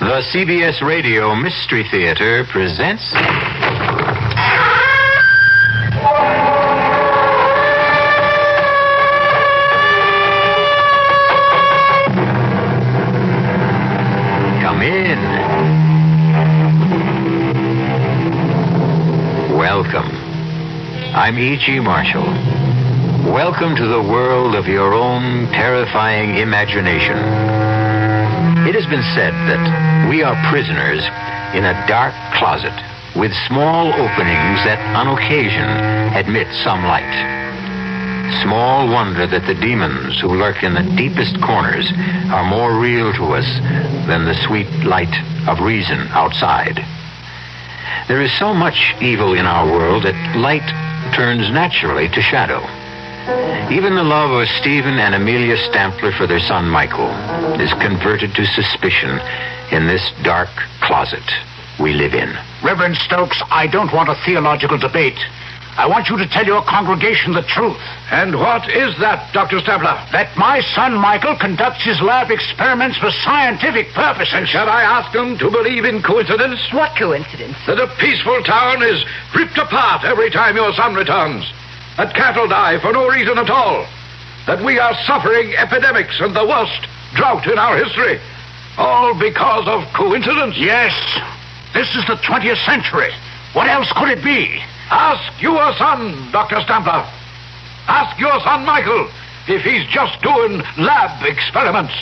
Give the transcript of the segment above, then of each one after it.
The CBS Radio Mystery Theater presents... Come in. Welcome. I'm E.G. Marshall. Welcome to the world of your own terrifying imagination. It has been said that we are prisoners in a dark closet with small openings that on occasion admit some light. Small wonder that the demons who lurk in the deepest corners are more real to us than the sweet light of reason outside. There is so much evil in our world that light turns naturally to shadow. Even the love of Stephen and Amelia Stampler for their son Michael is converted to suspicion in this dark closet we live in. Reverend Stokes, I don't want a theological debate. I want you to tell your congregation the truth. And what is that, Dr. Stampler? That my son Michael conducts his lab experiments for scientific purposes. And shall I ask them to believe in coincidence? What coincidence? That a peaceful town is ripped apart every time your son returns. That cattle die for no reason at all. That we are suffering epidemics and the worst drought in our history. All because of coincidence? Yes. This is the 20th century. What else could it be? Ask your son, Dr. Stampler. Ask your son, Michael, if he's just doing lab experiments.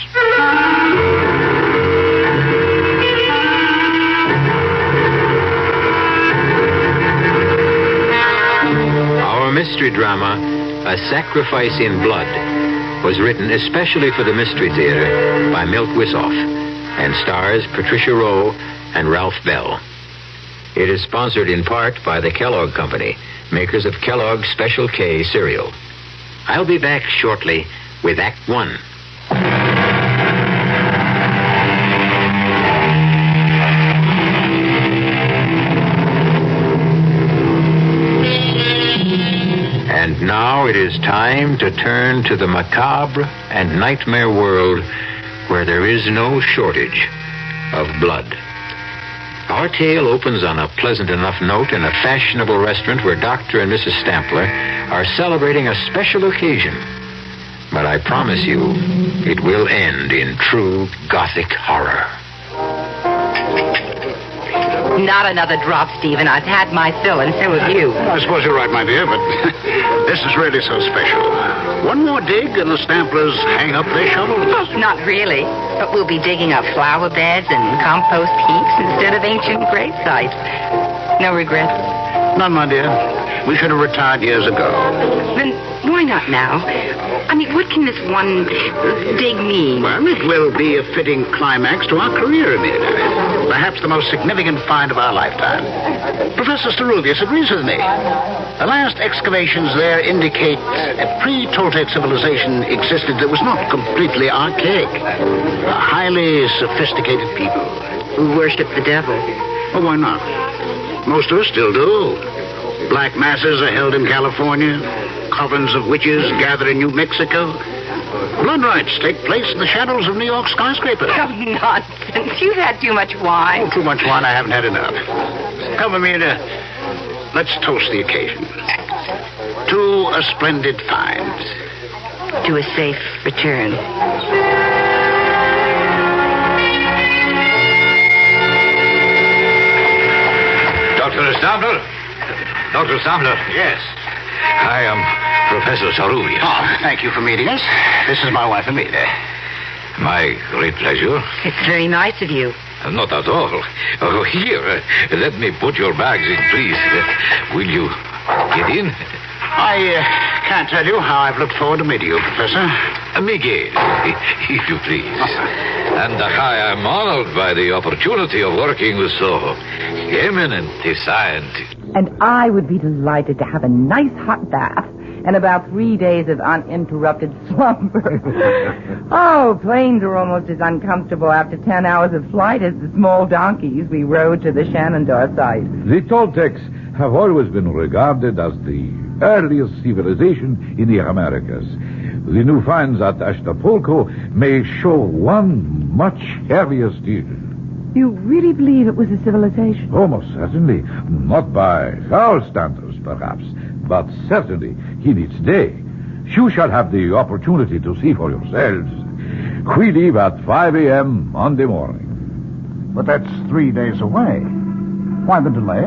Our mystery drama, A Sacrifice in Blood, was written especially for the Mystery Theater by Milt Wisoff and stars Patricia Rowe and Ralph Bell. It is sponsored in part by the Kellogg Company, makers of Kellogg's Special K cereal. I'll be back shortly with Act One. And now it is time to turn to the macabre and nightmare world where there is no shortage of blood. Our tale opens on a pleasant enough note in a fashionable restaurant where Dr. and Mrs. Stampler are celebrating a special occasion. But I promise you, it will end in true Gothic horror. Not another drop, Stephen. I've had my fill, and so have you. I suppose you're right, my dear, but this is really so special. One more dig and the Stamplers hang up their shovels. Oh, not really. But we'll be digging up flower beds and compost heaps instead of ancient grave sites. No regrets? None, my dear. We should have retired years ago. Then why not now? I mean, what can this one dig mean? Well, it will be a fitting climax to our career, Amelia. Perhaps the most significant find of our lifetime. Professor Sterulius agrees with me. The last excavations there indicate a pre-Toltec civilization existed that was not completely archaic. A highly sophisticated people. Who worship the devil. Well, why not? Most of us still do. Black masses are held in California. Covens of witches gather in New Mexico. Blood rites take place in the shadows of New York skyscrapers. Oh, nonsense. You've had too much wine. Oh, too much wine, I haven't had enough. Come, Amelia, let's toast the occasion. To a splendid find. To a safe return. Dr. Stampler? Dr. Stampler? Yes. I am Professor Sterulius. Oh, thank you for meeting us. This is my wife, Amelia. My great pleasure. It's very nice of you. Not at all. Oh, here, let me put your bags in, please. Will you get in? I can't tell you how I've looked forward to meeting you, Professor. Miguel, if you please. And I am honored by the opportunity of working with so eminent a scientist. And I would be delighted to have a nice hot bath and about 3 days of uninterrupted slumber. Oh, planes are almost as uncomfortable after 10 hours of flight as the small donkeys we rode to the Shenandoah site. The Toltecs have always been regarded as the earliest civilization in the Americas. The new finds at Acapulco may show one much heavier still. You really believe it was a civilization? Oh, most certainly. Not by our standards, perhaps, but certainly in its day. You shall have the opportunity to see for yourselves. We leave at 5 a.m. Monday morning. But that's 3 days away. Why the delay?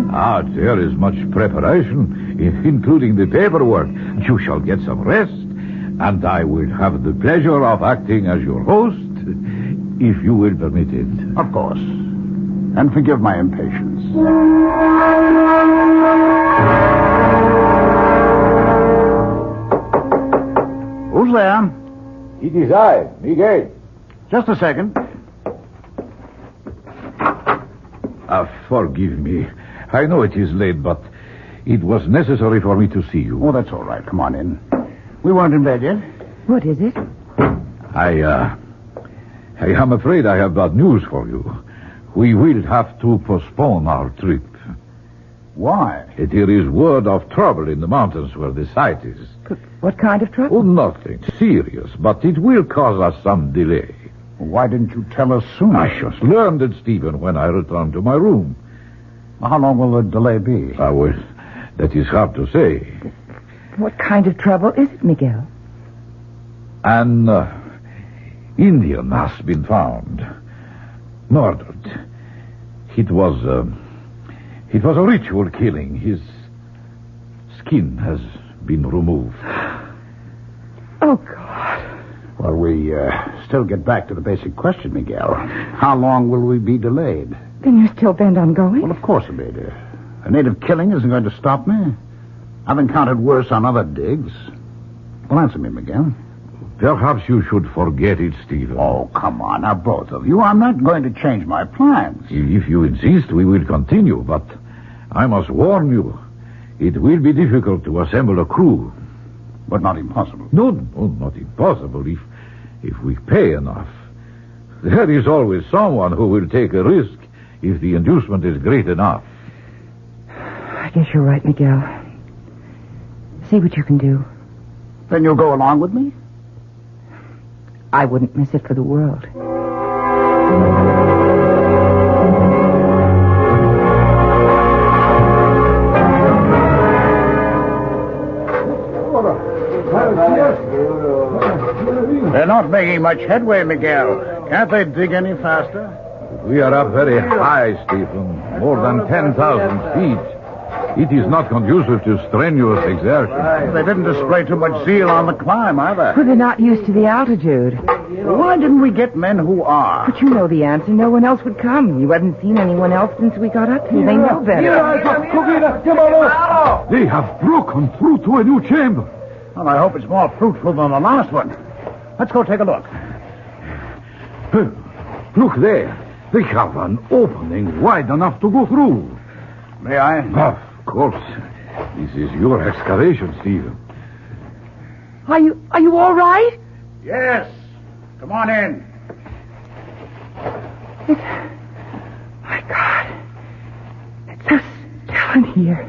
There is much preparation, including the paperwork. You shall get some rest, and I will have the pleasure of acting as your host, if you will permit it. Of course. And forgive my impatience. Who's there? It is I, Miguel. Just a second. Forgive me. I know it is late, but it was necessary for me to see you. Oh, that's all right. Come on in. We weren't in bed yet. What is it? I am afraid I have bad news for you. We will have to postpone our trip. Why? There is word of trouble in the mountains where the site is. What kind of trouble? Oh, nothing serious, but it will cause us some delay. Why didn't you tell us sooner? I just learned it, Stephen, when I returned to my room. How long will the delay be? That is hard to say. What kind of trouble is it, Miguel? An Indian has been found. Murdered. It was a ritual killing. His skin has been removed. Oh, God. Well, we still get back to the basic question, Miguel. How long will we be delayed? Then you're still bent on going? Well, of course, Amelia. A native killing isn't going to stop me. I've encountered worse on other digs. Well, answer me, Miguel. Perhaps you should forget it, Stephen. Oh, come on, now, both of you. I'm not going to change my plans. If you insist, we will continue, but I must warn you, it will be difficult to assemble a crew. But not impossible. No, not impossible if we pay enough. There is always someone who will take a risk if the inducement is great enough. I guess you're right, Miguel. See what you can do. Then you'll go along with me? I wouldn't miss it for the world. They're not making much headway, Miguel. Can't they dig any faster? We are up very high, Stephen. More than 10,000 feet. It is not conducive to strenuous exertion. They didn't display too much zeal on the climb, either. Well, they're not used to the altitude. Why didn't we get men who are? But you know the answer. No one else would come. You haven't seen anyone else since we got up here. They know better. They have broken through to a new chamber. Well, I hope it's more fruitful than the last one. Let's go take a look. Look there. They have an opening wide enough to go through. May I? Of course. This is your excavation, Stephen. Are you all right? Yes. Come on in. My God. It's so still in here.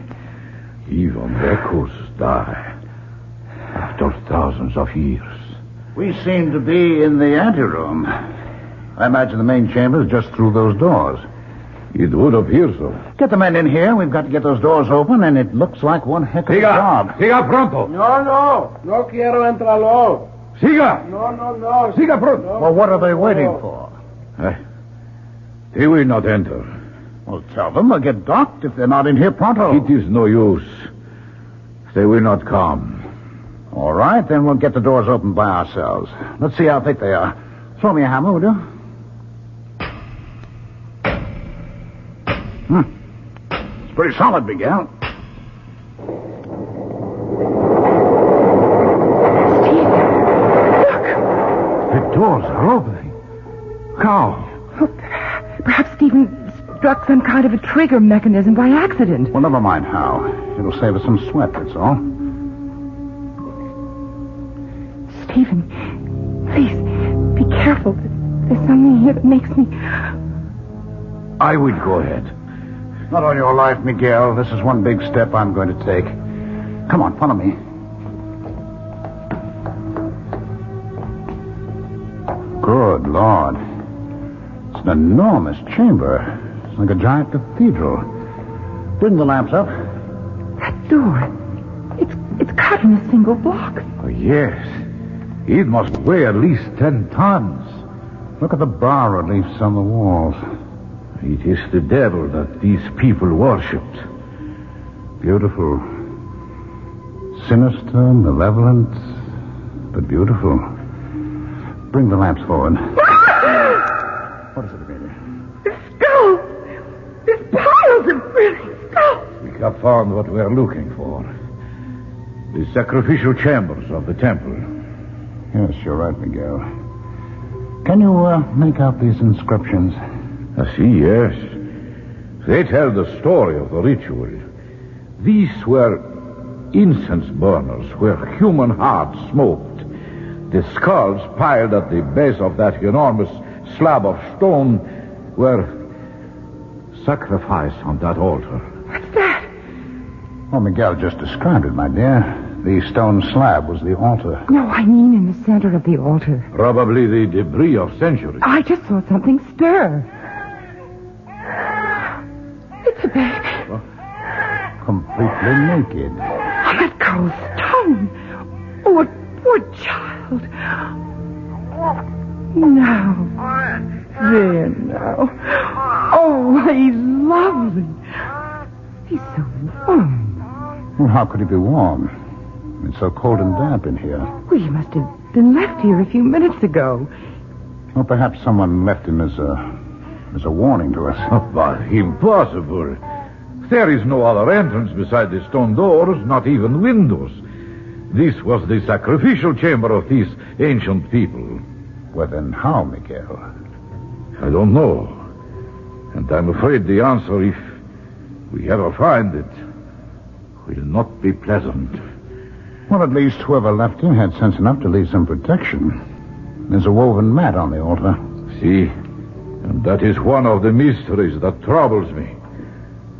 Even echoes die after thousands of years. We seem to be in the anteroom. I imagine the main chamber is just through those doors. It would appear so. Get the men in here. We've got to get those doors open, and it looks like one heck of a job. Siga pronto. No quiero entrarlo. Siga. No. Siga pronto. Well, what are they waiting for? They will not enter. Well, tell them they'll get docked if they're not in here pronto. It is no use. They will not come. All right, then we'll get the doors open by ourselves. Let's see how thick they are. Throw me a hammer, will you? It's pretty solid, Miguel. Steve, look. The doors are opening. How? Oh, perhaps Stephen struck some kind of a trigger mechanism by accident. Well, never mind how. It'll save us some sweat, that's all. Stephen, please, be careful. There's something here that makes me... I will go ahead. Not on your life, Miguel. This is one big step I'm going to take. Come on, follow me. Good Lord. It's an enormous chamber. It's like a giant cathedral. Bring the lamps up. That door. It's cut in a single block. Oh, yes. It must weigh at least 10 tons. Look at the bas-reliefs on the walls. It is the devil that these people worshipped. Beautiful. Sinister, malevolent, but beautiful. Bring the lamps forward. What is it, Amelia? The skull! There's piles of brilliant skulls! We have found what we are looking for. The sacrificial chambers of the temple. Yes, you're right, Miguel. Can you make out these inscriptions? I see, yes. They tell the story of the ritual. These were incense burners where human hearts smoked. The skulls piled at the base of that enormous slab of stone were sacrificed on that altar. What's that? Oh, Miguel just described it, my dear. The stone slab was the altar. No, I mean in the center of the altar. Probably the debris of centuries. I just saw something stir. It's a baby. Completely naked. On that cold stone. Oh, a poor child. Now. There now. Oh, he's lovely. He's so warm. Well, how could he be warm? It's so cold and damp in here. Well, he must have been left here a few minutes ago. Well, perhaps someone left him as a warning to us. Oh, but impossible. There is no other entrance beside the stone doors, not even windows. This was the sacrificial chamber of these ancient people. Well, then how, Miguel? I don't know. And I'm afraid the answer, if we ever find it, will not be pleasant. Well, at least whoever left him had sense enough to leave some protection. There's a woven mat on the altar. See? And that is one of the mysteries that troubles me.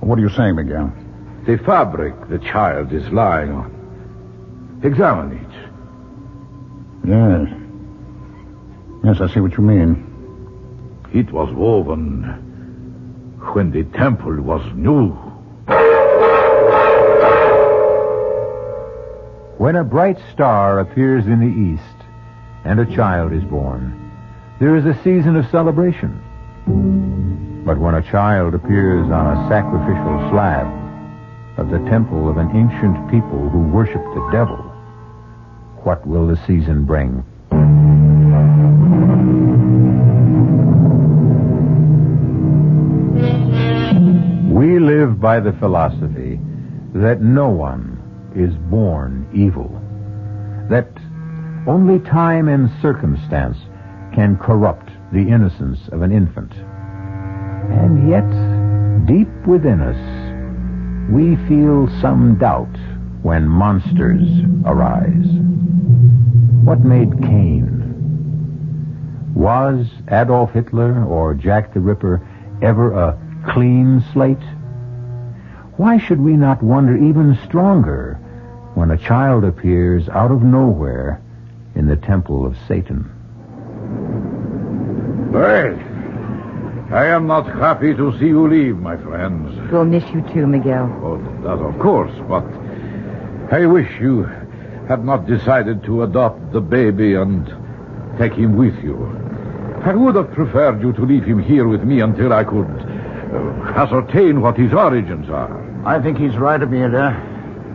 What are you saying, Miguel? The fabric the child is lying on. Examine it. Yes. Yes, I see what you mean. It was woven when the temple was new. When a bright star appears in the east and a child is born, there is a season of celebration. But when a child appears on a sacrificial slab of the temple of an ancient people who worship the devil, what will the season bring? We live by the philosophy that no one is born evil, that only time and circumstance can corrupt the innocence of an infant. And yet, deep within us, we feel some doubt when monsters arise. What made Cain? Was Adolf Hitler or Jack the Ripper ever a clean slate? Why should we not wonder even stronger when a child appears out of nowhere in the temple of Satan? Well, I am not happy to see you leave, my friends. We'll miss you too, Miguel. Oh, that of course, but I wish you had not decided to adopt the baby and take him with you. I would have preferred you to leave him here with me until I could ascertain what his origins are. I think he's right, Amelia.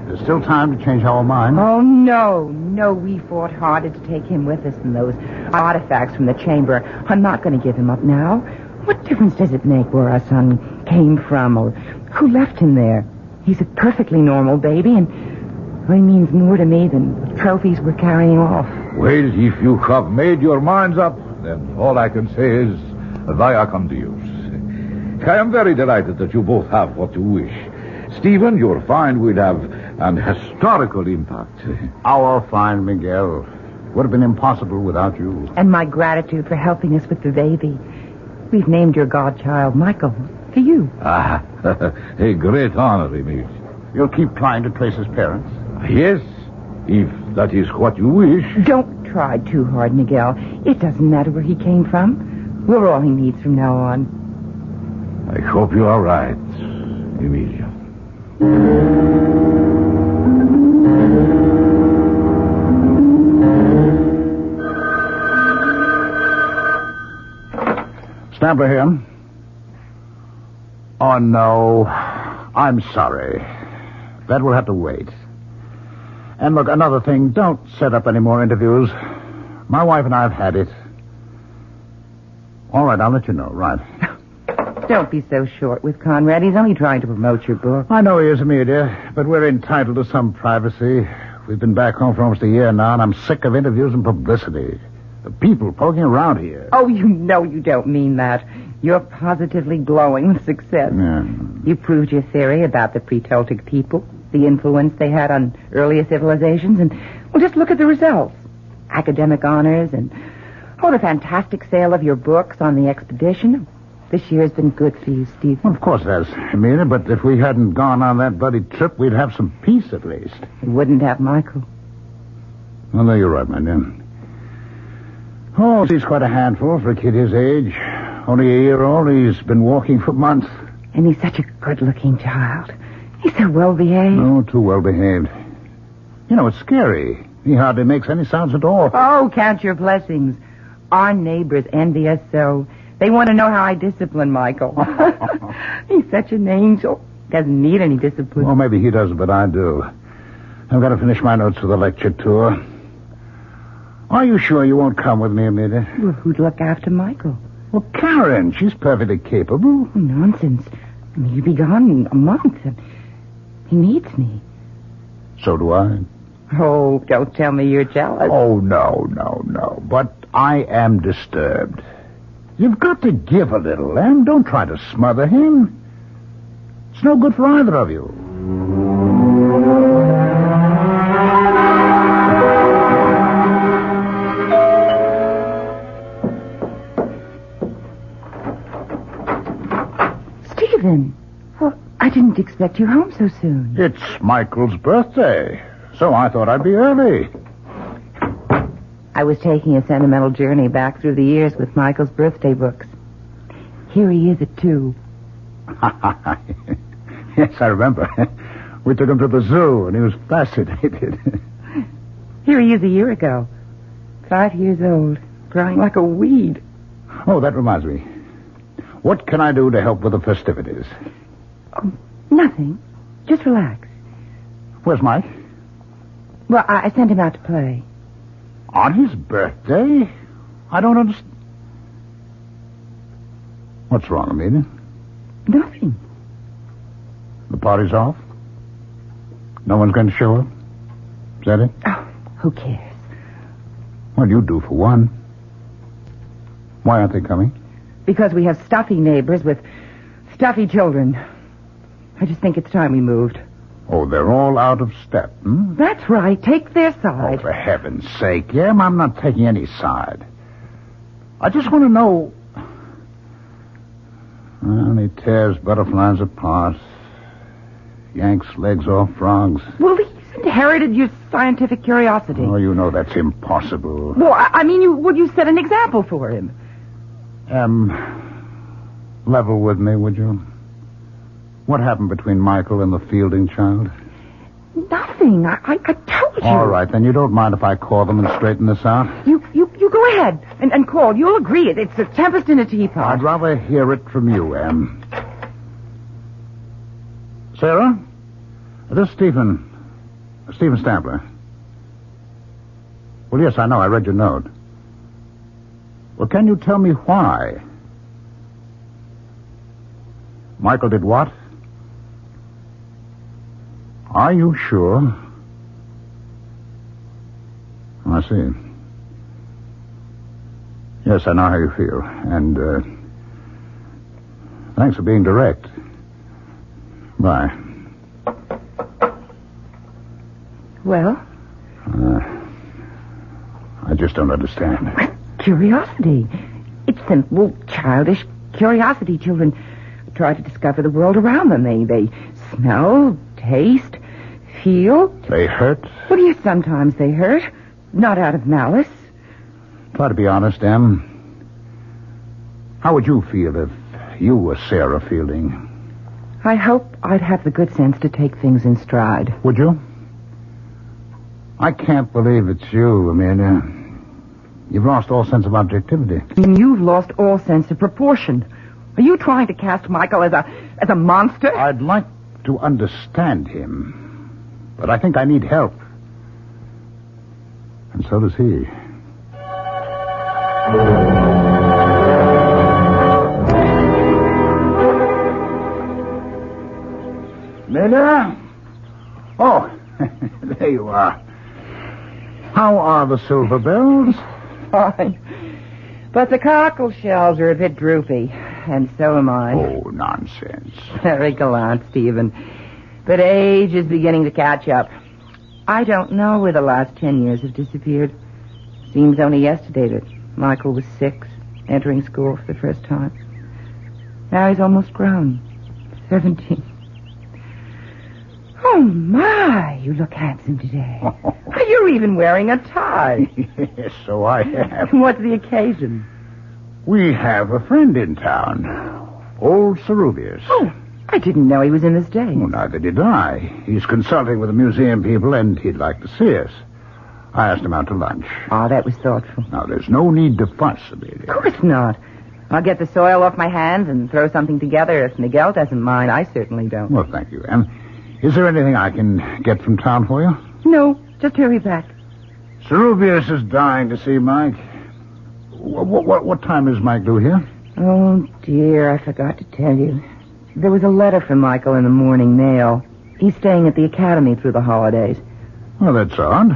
There's still time to change our minds. Oh, no. No, we fought harder to take him with us than those artifacts from the chamber. I'm not going to give him up now. What difference does it make where our son came from or who left him there? He's a perfectly normal baby, and he means more to me than the trophies we're carrying off. Well, if you have made your minds up, then all I can say is via con Dios. I am very delighted that you both have what you wish. Stephen, your find will have an historical impact. Our find, Miguel, would have been impossible without you. And my gratitude for helping us with the baby. We've named your godchild Michael for you. Ah, a great honor, Emil. You'll keep trying to trace his parents? Yes, if that is what you wish. Don't try too hard, Miguel. It doesn't matter where he came from. We're all he needs from now on. I hope you are right, Emilia. Stamper here. Oh, no. I'm sorry. That will have to wait. And look, another thing, don't set up any more interviews. My wife and I have had it. All right, I'll let you know, right. Don't be so short with Conrad. He's only trying to promote your book. I know he is, Amelia, but we're entitled to some privacy. We've been back home for almost a year now, and I'm sick of interviews and publicity. The people poking around here. Oh, you know you don't mean that. You're positively glowing with success. Yeah. You proved your theory about the pre-Celtic people, the influence they had on earlier civilizations, and, well, just look at the results. Academic honors and, the fantastic sale of your books on the expedition. This year has been good for you, Steve. Well, of course it has, Amelia, but if we hadn't gone on that bloody trip, we'd have some peace at least. You wouldn't have Michael. Well, no, you're right, my dear. Oh, he's quite a handful for a kid his age. Only a year old. He's been walking for months. And he's such a good-looking child. He's so well-behaved. Oh, too well-behaved. You know, it's scary. He hardly makes any sounds at all. Oh, count your blessings. Our neighbors envy us so. They want to know how I discipline Michael. He's such an angel. Doesn't need any discipline. Well, maybe he doesn't, but I do. I've got to finish my notes for the lecture tour. Are you sure you won't come with me, Amelia? Well, who'd look after Michael? Well, Karen. She's perfectly capable. Oh, nonsense. I mean, you'll be gone a month. And he needs me. So do I. Oh, don't tell me you're jealous. Oh, no. But I am disturbed. You've got to give a little, Em. Don't try to smother him. It's no good for either of you. Stephen, well, I didn't expect you home so soon. It's Michael's birthday, so I thought I'd be early. I was taking a sentimental journey back through the years with Michael's birthday books. Here he is at 2. Yes, I remember. We took him to the zoo, and he was fascinated. Here he is a year ago. 5 years old, growing like a weed. Oh, that reminds me. What can I do to help with the festivities? Oh, nothing. Just relax. Where's Mike? Well, I sent him out to play. On his birthday? I don't understand. What's wrong, Amelia? Nothing. The party's off? No one's going to show up? Is that it? Oh, who cares? Well, you do for one. Why aren't they coming? Because we have stuffy neighbors with stuffy children. I just think it's time we moved. Oh, they're all out of step, hmm? That's right. Take their Oh, side. for heaven's sake, Em, I'm not taking any side. I just want to know... Well, he tears butterflies apart. Yanks legs off frogs. Well, he's inherited your scientific curiosity. Oh, you know that's impossible. Well, I mean, you set an example for him. Level with me, would you? What happened between Michael and the Fielding child? Nothing. I told you. All right, then you don't mind if I call them and straighten this out? You go ahead and call. You'll agree. It's a tempest in a teapot. I'd rather hear it from you, Em. Sarah? This is Stephen Stambler. Well, yes, I know. I read your note. Well, can you tell me why? Michael did what? Are you sure? I see. Yes, I know how you feel. And, thanks for being direct. Bye. Well? I just don't understand. Curiosity. It's simple, childish curiosity. Children try to discover the world around them. They smell, taste, feel. They hurt? Well, yes, sometimes they hurt. Not out of malice. Try to be honest, Em. How would you feel if you were Sarah Fielding? I hope I'd have the good sense to take things in stride. Would you? I can't believe it's you, Amelia. You've lost all sense of objectivity. And you've lost all sense of proportion. Are you trying to cast Michael as a monster? I'd like to understand him, but I think I need help. And so does he. Lena? Oh, there you are. How are the silver bells? Fine. But the cockle shells are a bit droopy, and so am I. Oh, nonsense. Very gallant, Stephen. But age is beginning to catch up. I don't know where the last 10 years have disappeared. Seems only yesterday that Michael was 6, entering school for the first time. Now he's almost grown. 17. Oh, my, you look handsome today. You're even wearing a tie. Yes, so I have. What's the occasion? We have a friend in town. Old Ceruvius. Oh, I didn't know he was in this day. Well, neither did I. He's consulting with the museum people, and he'd like to see us. I asked him out to lunch. Oh, that was thoughtful. Now, there's no need to fuss, Amelia. Of course not. I'll get the soil off my hands and throw something together if Miguel doesn't mind. I certainly don't. Well, thank you. And is there anything I can get from town for you? No, just hurry back. Ceruvius is dying to see Mike. What time is Mike due here? Oh, dear, I forgot to tell you. There was a letter from Michael in the morning mail. He's staying at the academy through the holidays. Well, that's odd.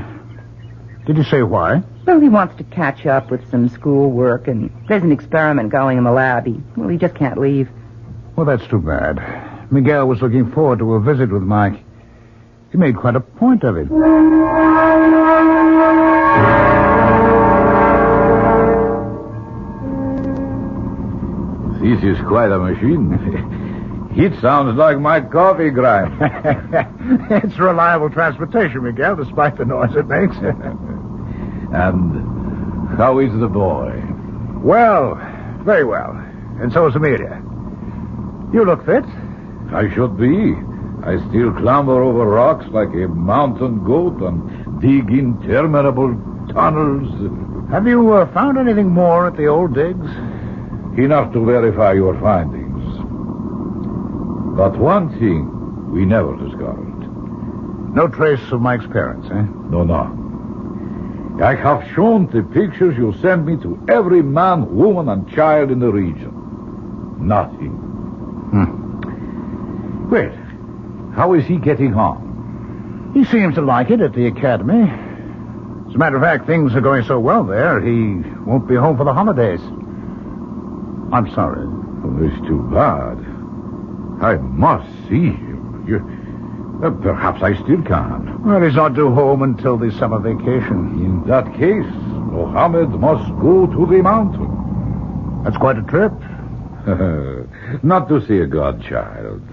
Did he say why? Well, he wants to catch up with some school work, and there's an experiment going in the lab. He just can't leave. Well, that's too bad. Miguel was looking forward to a visit with Mike. He made quite a point of it. This is quite a machine. It sounds like my coffee grind. It's reliable transportation, Miguel, despite the noise it makes. And how is the boy? Well, very well. And so is Amelia. You look fit. I should be. I still clamber over rocks like a mountain goat and dig interminable tunnels. Have you found anything more at the old digs? Enough to verify your findings. But one thing we never discovered. No trace of Mike's parents, eh? No. I have shown the pictures you sent me to every man, woman, and child in the region. Nothing. Well, how is he getting on? He seems to like it at the academy. As a matter of fact, things are going so well there, he won't be home for the holidays. I'm sorry. Well, it's too bad. I must see him. Perhaps I still can. Well, he's not due home until the summer vacation. In that case, Mohammed must go to the mountain. That's quite a trip. Not to see a godchild.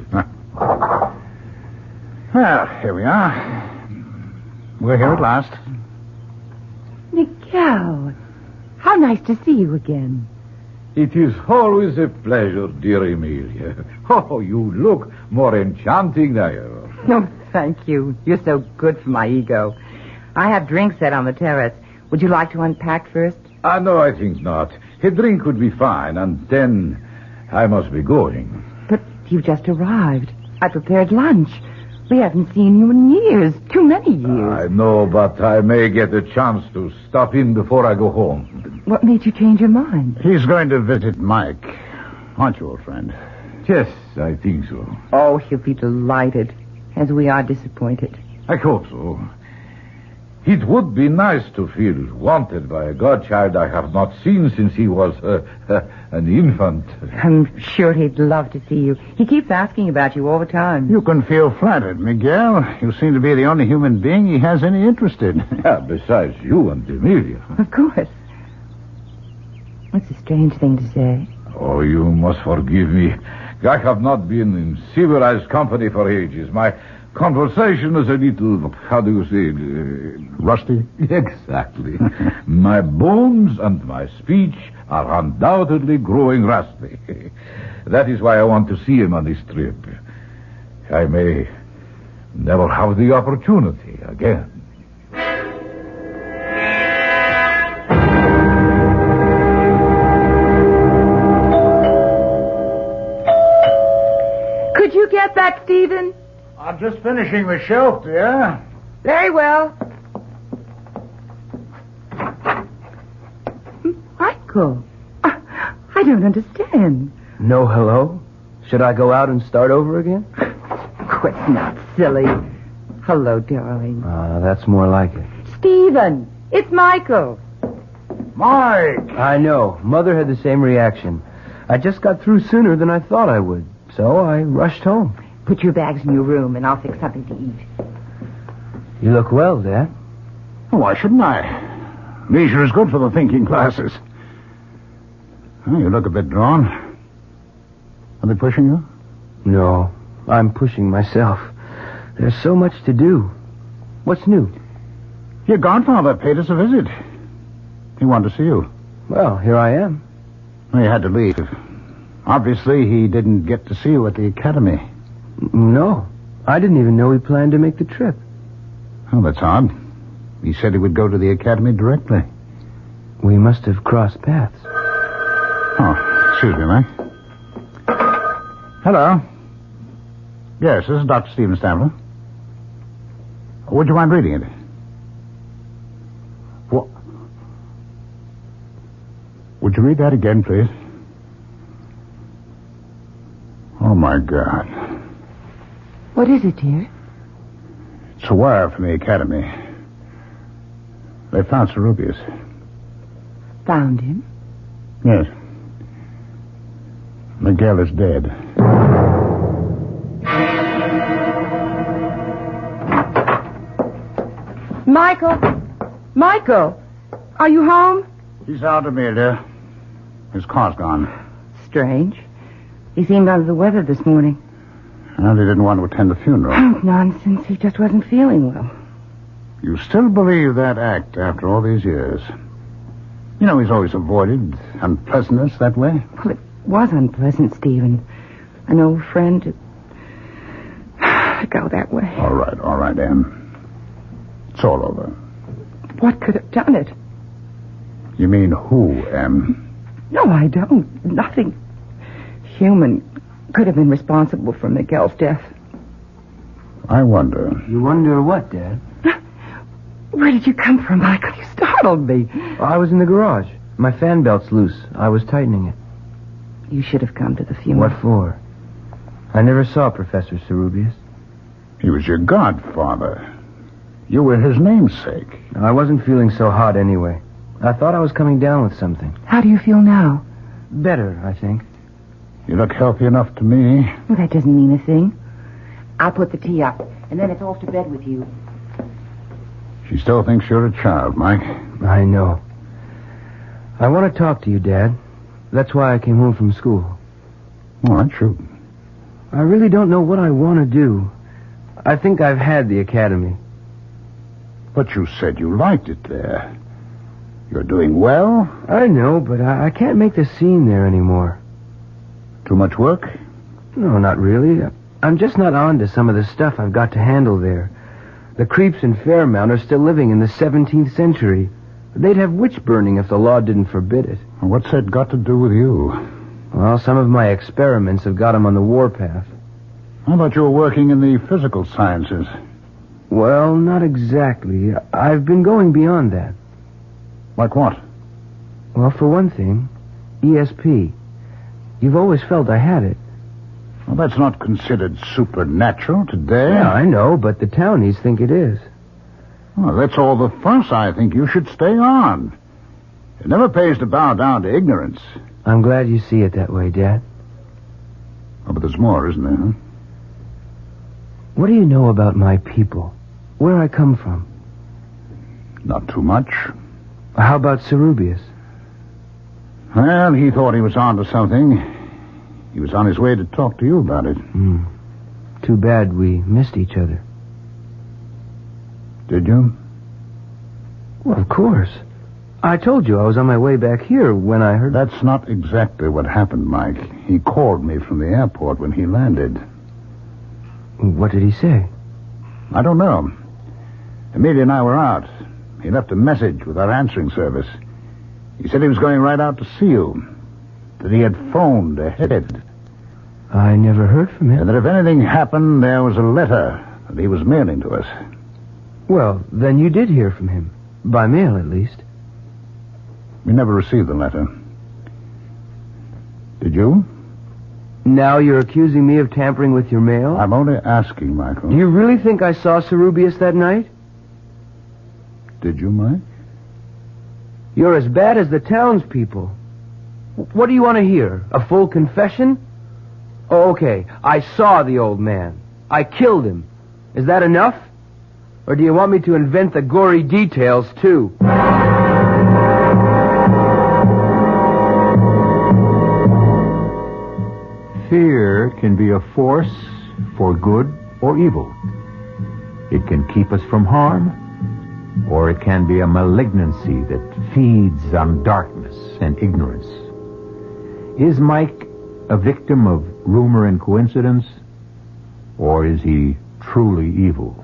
Well, here we are. We're here at last. Miguel, how nice to see you again. It is always a pleasure, dear Emilia. Oh, you look more enchanting than ever. No, thank you. You're so good for my ego. I have drinks set on the terrace. Would you like to unpack first? No, I think not. A drink would be fine, and then I must be going. But you've just arrived. I prepared lunch. We haven't seen you in years. Too many years. I know, but I may get a chance to stop in before I go home. What made you change your mind? He's going to visit Mike. Aren't you, old friend? Yes, I think so. Oh, he'll be delighted, as we are disappointed. I hope so. It would be nice to feel wanted by a godchild I have not seen since he was an infant. I'm sure he'd love to see you. He keeps asking about you all the time. You can feel flattered, Miguel. You seem to be the only human being he has any interest in. Besides you and Emilia. Of course. That's a strange thing to say. Oh, you must forgive me. I have not been in civilized company for ages. My conversation is a little, how do you say it? Rusty? Exactly. My bones and my speech are undoubtedly growing rusty. That is why I want to see him on this trip. I may never have the opportunity again. Could you get that, Stephen? I'm just finishing the shelf, dear. Very well. Michael, I don't understand. No hello? Should I go out and start over again? Quit not silly. Hello, darling. That's more like it. Stephen, it's Michael. Mike! I know. Mother had the same reaction. I just got through sooner than I thought I would, so I rushed home. Put your bags in your room, and I'll fix something to eat. You look well, Dad. Why shouldn't I? Leisure is good for the thinking classes. Oh, you look a bit drawn. Are they pushing you? No, I'm pushing myself. There's so much to do. What's new? Your godfather paid us a visit. He wanted to see you. Well, here I am. Well, you had to leave. Obviously, he didn't get to see you at the academy. No, I didn't even know he planned to make the trip. Oh, that's odd. He said he would go to the academy directly. We must have crossed paths. Oh, excuse me, Mike. Hello. Yes, this is Dr. Stephen Stamler. Would you mind reading it? What? Would you read that again, please? Oh, my God. What is it, dear? It's a wire from the academy. They found Cerubius. Found him? Yes. Miguel is dead. Michael, are you home? He's out, Amelia. His car's gone. Strange. He seemed under the weather this morning. Well, he didn't want to attend the funeral. Oh, nonsense. He just wasn't feeling well. You still believe that act after all these years? You know, he's always avoided unpleasantness that way. Well, it was unpleasant, Stephen. An old friend to go that way. All right, Em. It's all over. What could have done it? You mean who, Em? No, I don't. Nothing human could have been responsible for Miguel's death. I wonder. You wonder what, Dad? Where did you come from, Michael? You startled me. I was in the garage. My fan belt's loose. I was tightening it. You should have come to the funeral. What for? I never saw Professor Cerubius. He was your godfather. You were his namesake. I wasn't feeling so hot anyway. I thought I was coming down with something. How do you feel now? Better, I think. You look healthy enough to me. Well, that doesn't mean a thing. I'll put the tea up, and then it's off to bed with you. She still thinks you're a child, Mike. I know. I want to talk to you, Dad. That's why I came home from school. All right, shoot. I really don't know what I want to do. I think I've had the academy. But you said you liked it there. You're doing well? I know, but I can't make the scene there anymore. Too much work? No, not really. I'm just not on to some of the stuff I've got to handle there. The creeps in Fairmount are still living in the 17th century. They'd have witch burning if the law didn't forbid it. What's that got to do with you? Well, some of my experiments have got them on the warpath. How about you were working in the physical sciences? Well, not exactly. I've been going beyond that. Like what? Well, for one thing, ESP. You've always felt I had it. Well, that's not considered supernatural today. Yeah, I know, but the townies think it is. Well, that's all the fuss. I think you should stay on. It never pays to bow down to ignorance. I'm glad you see it that way, Dad. Oh, but there's more, isn't there, huh? What do you know about my people? Where I come from? Not too much. How about Cerubius? Well, he thought he was onto something. He was on his way to talk to you about it. Too bad we missed each other. Did you? Well, of course. I told you I was on my way back here when I heard... That's not exactly what happened, Mike. He called me from the airport when he landed. What did he say? I don't know. Amelia and I were out. He left a message with our answering service. He said he was going right out to see you. That he had phoned ahead. I never heard from him. And that if anything happened, there was a letter that he was mailing to us. Well, then you did hear from him. By mail, at least. We never received the letter. Did you? Now you're accusing me of tampering with your mail? I'm only asking, Michael. Do you really think I saw Cerubius that night? Did you, Mike? You're as bad as the townspeople. What do you want to hear? A full confession? Oh, okay. I saw the old man. I killed him. Is that enough? Or do you want me to invent the gory details, too? Fear can be a force for good or evil. It can keep us from harm, or it can be a malignancy that feeds on darkness and ignorance. Is Mike a victim of rumor and coincidence, or is he truly evil?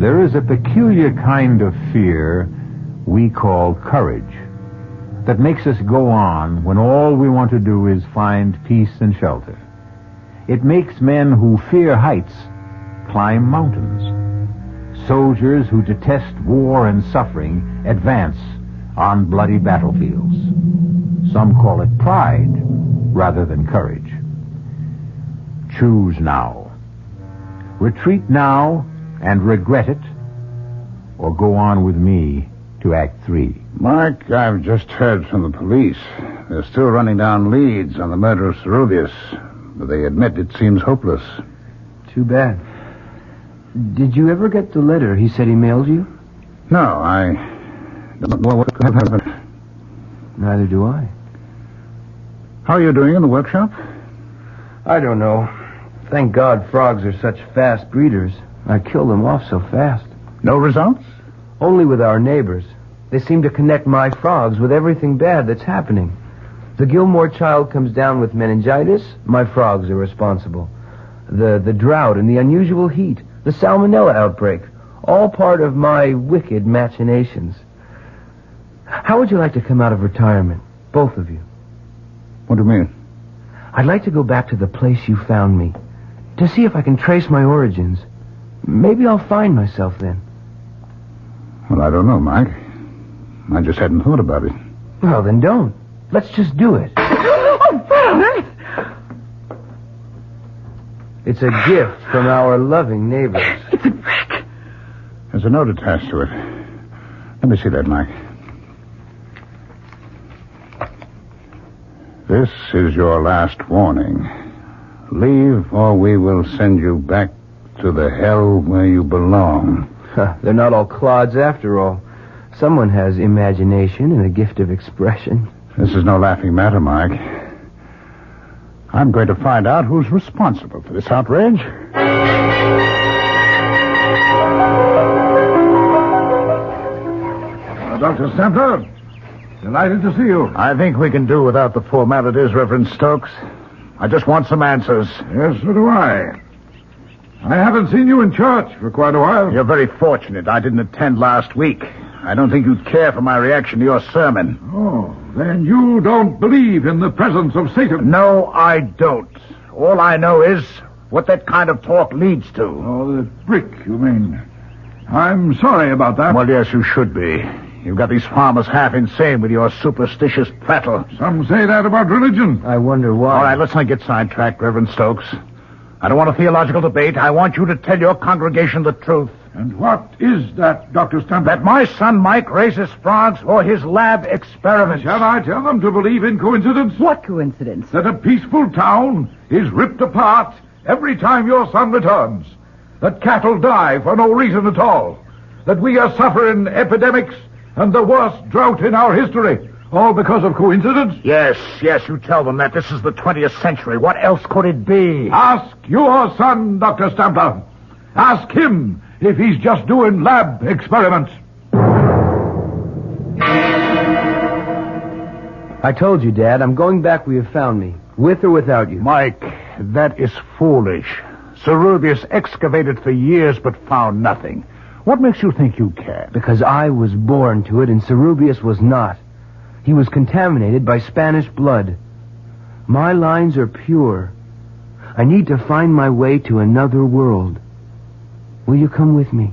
There is a peculiar kind of fear we call courage that makes us go on when all we want to do is find peace and shelter. It makes men who fear heights climb mountains. Soldiers who detest war and suffering advance on bloody battlefields. Some call it pride rather than courage. Choose now. Retreat now and regret it, or go on with me to Act 3. Mark, I've just heard from the police. They're still running down leads on the murder of Cerubius, but they admit it seems hopeless. Too bad. Did you ever get the letter he said he mailed you? No, I don't know what could have happened. Neither do I. How are you doing in the workshop? I don't know. Thank God frogs are such fast breeders. I killed them off so fast. No results? Only with our neighbors. They seem to connect my frogs with everything bad that's happening. The Gilmore child comes down with meningitis, my frogs are responsible. The drought and the unusual heat, the salmonella outbreak, all part of my wicked machinations. How would you like to come out of retirement, both of you? What do you mean? I'd like to go back to the place you found me, to see if I can trace my origins. Maybe I'll find myself then. Well, I don't know, Mike. I just hadn't thought about it. Well, then don't. Let's just do it. Oh, Father! It's a gift from our loving neighbors. It's a brick. There's a note attached to it. Let me see that, Mike. This is your last warning. Leave, or we will send you back to the hell where you belong. They're not all clods after all. Someone has imagination and a gift of expression. This is no laughing matter, Mike. I'm going to find out who's responsible for this outrage. Dr. Stanford, delighted to see you. I think we can do without the formalities, Reverend Stokes. I just want some answers. Yes, so do I. I haven't seen you in church for quite a while. You're very fortunate. I didn't attend last week. I don't think you'd care for my reaction to your sermon. Oh, then you don't believe in the presence of Satan? No, I don't. All I know is what that kind of talk leads to. Oh, the brick, you mean. I'm sorry about that. Well, yes, you should be. You've got these farmers half insane with your superstitious prattle. Some say that about religion. I wonder why. All right, let's not get sidetracked, Reverend Stokes. I don't want a theological debate. I want you to tell your congregation the truth. And what is that, Dr. Stanford? That my son Mike raises frogs for his lab experiments. Shall I tell them to believe in coincidence? What coincidence? That a peaceful town is ripped apart every time your son returns. That cattle die for no reason at all. That we are suffering epidemics and the worst drought in our history. All because of coincidence? Yes, you tell them that. This is the 20th century. What else could it be? Ask your son, Dr. Stampler. Ask him if he's just doing lab experiments. I told you, Dad, I'm going back where you found me, with or without you. Mike, that is foolish. Cerubius excavated for years but found nothing. What makes you think you can? Because I was born to it and Cerubius was not. He was contaminated by Spanish blood. My lines are pure. I need to find my way to another world. Will you come with me?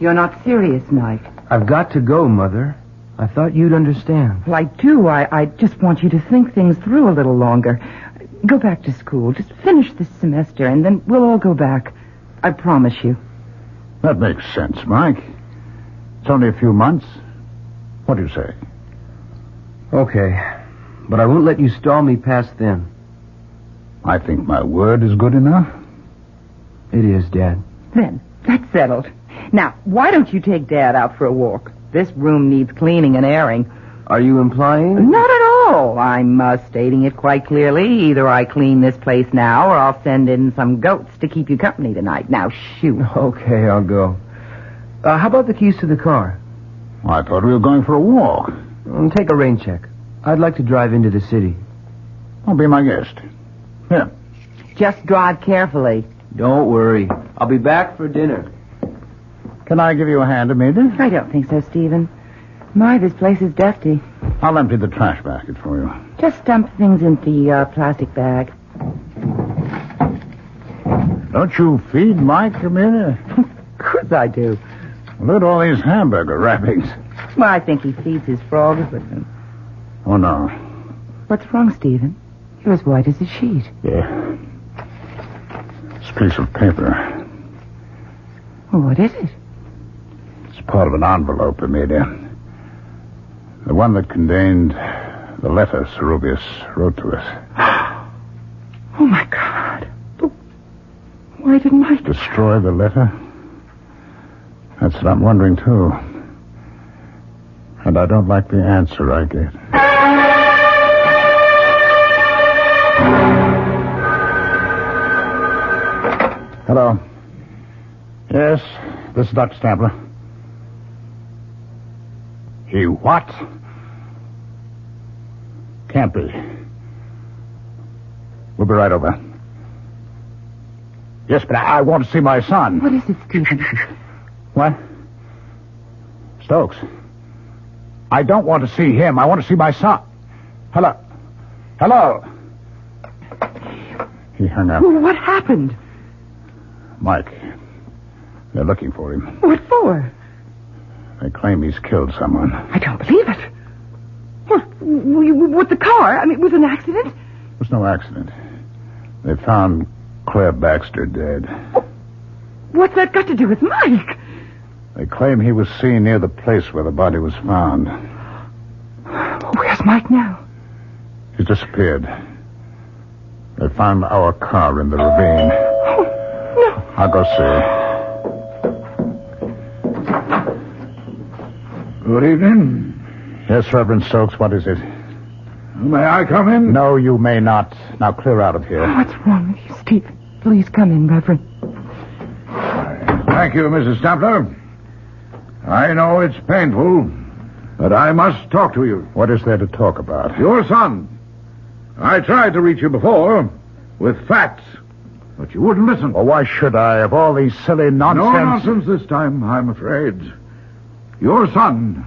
You're not serious, Mike. I've got to go, Mother. I thought you'd understand. Well, I do. I just want you to think things through a little longer. Go back to school. Just finish this semester, and then we'll all go back. I promise you. That makes sense, Mike. It's only a few months. What do you say? Okay, but I won't let you stall me past then. I think my word is good enough. It is, Dad. Then, that's settled. Now, why don't you take Dad out for a walk? This room needs cleaning and airing. Are you implying? Not at all. I'm stating it quite clearly. Either I clean this place now, or I'll send in some goats to keep you company tonight. Now, shoot. Okay, I'll go. How about the keys to the car? I thought we were going for a walk. Take a rain check. I'd like to drive into the city. I'll be my guest. Here. Just drive carefully. Don't worry. I'll be back for dinner. Can I give you a hand, Amelia? I don't think so, Stephen. My, this place is dusty. I'll empty the trash basket for you. Just dump things in the plastic bag. Don't you feed Mike, Amelia? Of course I do. Look at all these hamburger wrappings. Well, I think he feeds his frogs with them. Oh, no. What's wrong, Stephen? You're as white as a sheet. Yeah. This piece of paper. Well, what is it? It's part of an envelope, Amelia. The one that contained the letter Cerubius wrote to us. Oh, my God. But why didn't Mike... Destroy the letter? That's what I'm wondering, too. And I don't like the answer I get. Hello. Yes, this is Dr. Stampler. He what? Can't be. We'll be right over. Yes, but I want to see my son. What is it, Stephen? What? Stokes. I don't want to see him. I want to see my son. Hello. Hello. He hung up. Well, what happened? Mike. They're looking for him. What for? They claim he's killed someone. I don't believe it. What, with the car? I mean, with an accident? It was no accident. They found Claire Baxter dead. What's that got to do with Mike? They claim he was seen near the place where the body was found. Where's Mike now? He's disappeared. They found our car in the ravine. Oh, no. I'll go see. Good evening. Yes, Reverend Stokes, what is it? May I come in? No, you may not. Now clear out of here. Oh, what's wrong with you, Stephen? Please come in, Reverend. Thank you, Mrs. Stampler. I know it's painful, but I must talk to you. What is there to talk about? Your son. I tried to reach you before with facts, but you wouldn't listen. Well, why should I? Of all these silly nonsense... No nonsense this time, I'm afraid. Your son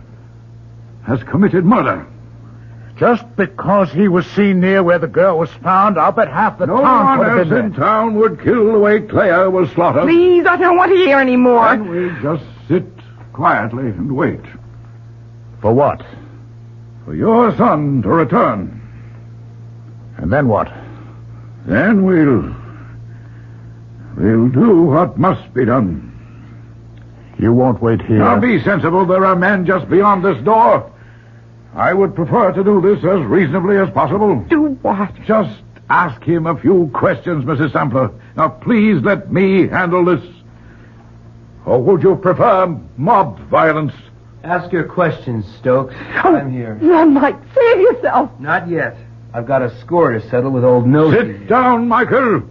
has committed murder. Just because he was seen near where the girl was found, I'll bet half the town could have been there. No one else in town would kill the way Claire was slaughtered. Please, I don't want to hear any more. And we just sit quietly and wait. For what? For your son to return. And then what? Then we'll do what must be done. You won't wait here. Now be sensible. There are men just beyond this door. I would prefer to do this as reasonably as possible. Do what? Just ask him a few questions, Mrs. Sampler. Now, please let me handle this. Or would you prefer mob violence Ask your questions, Stokes. Oh, I'm here. Run, Mike. Save yourself. Not yet. I've got a score to settle with old Nosy. Sit down, Michael.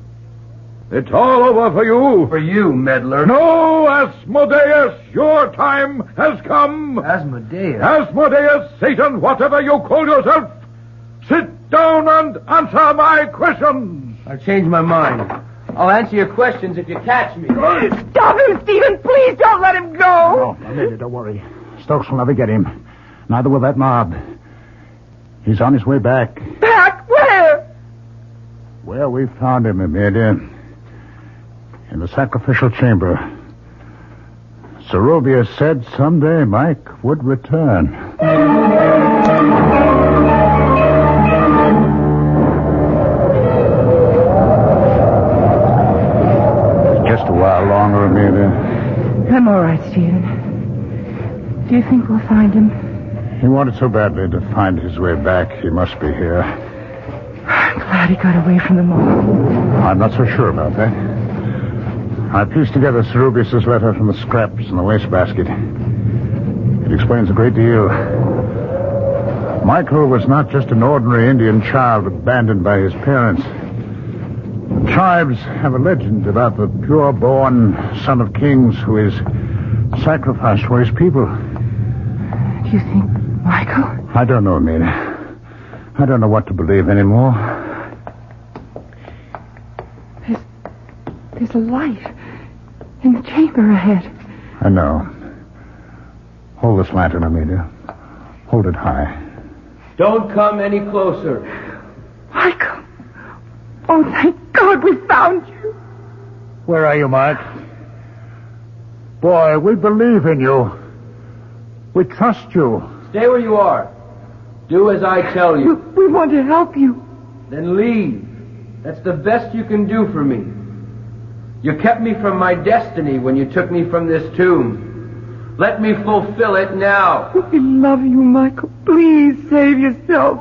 It's all over for you. For you, meddler. No, Asmodeus, your time has come. Asmodeus? Asmodeus, Satan, whatever you call yourself. Sit down and answer my questions. I've changed my mind. I'll answer your questions if you catch me. Stop him, Stephen. Please don't let him go. No, Amelia, don't worry. Stokes will never get him. Neither will that mob. He's on his way back. Back? Where? Where we found him, Amelia. In the sacrificial chamber. Zerubius said someday Mike would return. Just a while longer, Amelia. I'm all right, Stephen. Do you think we'll find him? He wanted so badly to find his way back. He must be here. I'm glad he got away from them all. I'm not so sure about that. I pieced together Zerubius' letter from the scraps in the wastebasket. It explains a great deal. Michael was not just an ordinary Indian child abandoned by his parents. The tribes have a legend about the pure-born son of kings who is sacrificed for his people. Do you think Michael? I don't know, Amelia. I don't know what to believe anymore. There's a light in the chamber ahead. I know. Hold this lantern, Amelia. Hold it high. Don't come any closer. Michael. Oh, thank God we found you. Where are you, Mike? Boy, we believe in you. We trust you. Stay where you are. Do as I tell you. We want to help you. Then leave. That's the best you can do for me. You kept me from my destiny when you took me from this tomb. Let me fulfill it now. We love you, Michael. Please save yourself.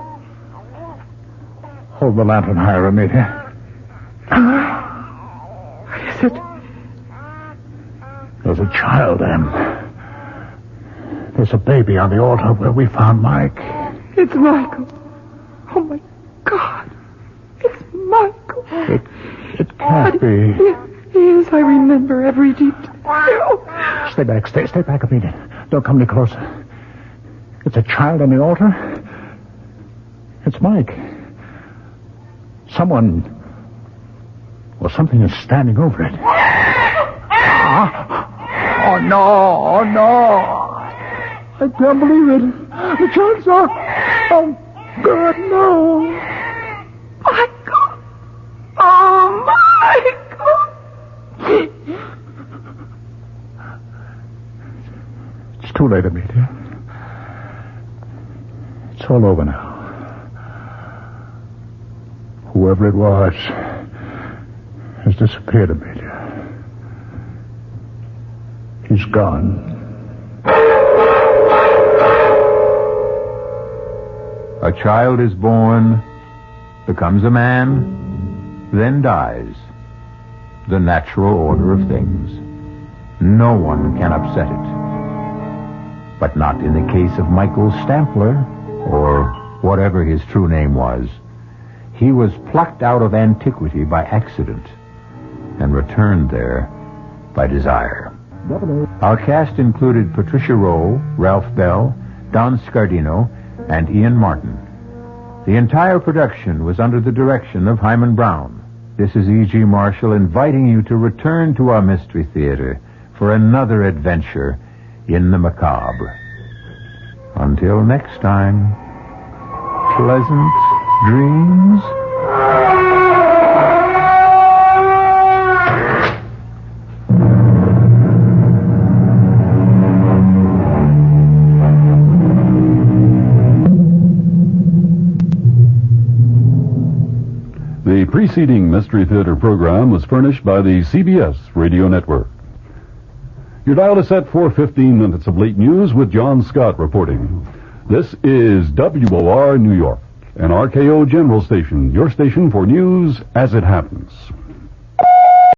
Hold the lantern higher, Amelia. What is it? There's a child, Em. There's a baby on the altar where we found Mike. It's Michael. Oh, my God. It's Michael. It can't be. Yes, I remember every detail. Stay back. Stay back a minute. Don't come any closer. It's a child on the altar. It's Mike. Someone or something is standing over it. Oh, no. Oh, no. I can't believe it. The child's up. Oh, God, no. Michael. Oh, Michael. It's too late, Amelia. It's all over now. Whoever it was has disappeared, Amelia. He's gone. A child is born, becomes a man, then dies. The natural order of things. No one can upset it. But not in the case of Michael Stampler, or whatever his true name was. He was plucked out of antiquity by accident and returned there by desire. Our cast included Patricia Rowe, Ralph Bell, Don Scardino, and Ian Martin. The entire production was under the direction of Hyman Brown. This is E.G. Marshall inviting you to return to our Mystery Theater for another adventure in the macabre. Until next time, pleasant dreams. The preceding Mystery Theater program was furnished by the CBS Radio Network. Your dial is set for 15 minutes of late news with John Scott reporting. This is WOR New York, an RKO General Station, your station for news as it happens.